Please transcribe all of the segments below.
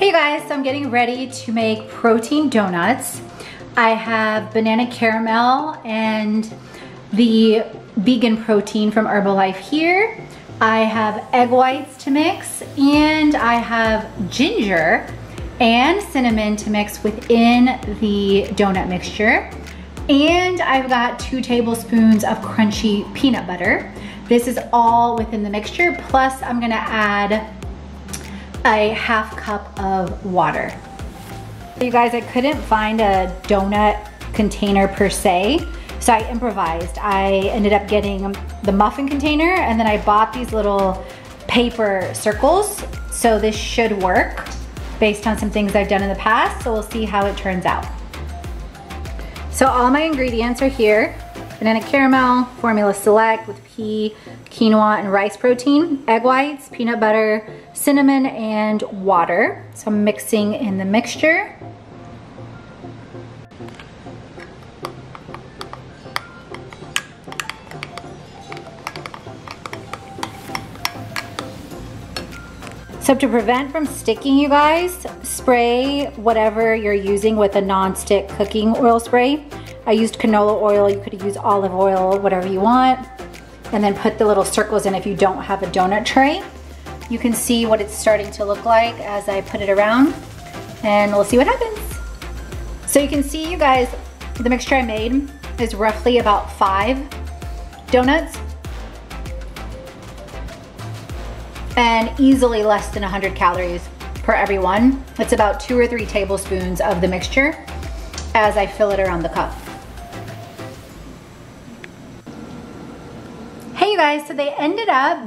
Hey guys, so I'm getting ready to make protein donuts. I have banana caramel and the vegan protein from Herbalife here. I have egg whites to mix, and I have ginger and cinnamon to mix within the donut mixture. And I've got 2 tablespoons of crunchy peanut butter. This is all within the mixture, plus I'm gonna add a 1/2 cup of water. You guys, I couldn't find a donut container per se, so I improvised. I ended up getting the muffin container, and then I bought these little paper circles. So this should work based on some things I've done in the past, so we'll see how it turns out. So all my ingredients are here. Banana caramel, formula select with pea, quinoa, and rice protein, egg whites, peanut butter, cinnamon, and water. So I'm mixing in the mixture. So to prevent from sticking, you guys, spray whatever you're using with a non-stick cooking oil spray. I used canola oil, you could use olive oil, whatever you want. And then put the little circles in if you don't have a donut tray. You can see what it's starting to look like as I put it around, and we'll see what happens. So you can see, you guys, the mixture I made is roughly about 5 donuts. And easily less than 100 calories per every one. It's about 2 or 3 tablespoons of the mixture as I fill it around the cup. Hey you guys, so they ended up,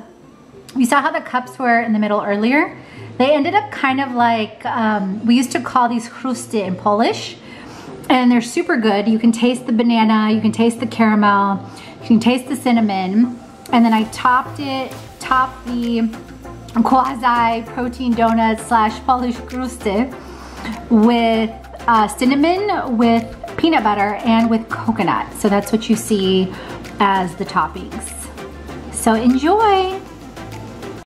we saw how the cups were in the middle earlier. They ended up kind of like, we used to call these chruste in Polish, and they're super good. You can taste the banana, you can taste the caramel, you can taste the cinnamon, and then I topped the quasi protein donut / Polish chruste with cinnamon, with peanut butter, and with coconut. So that's what you see as the toppings. So enjoy.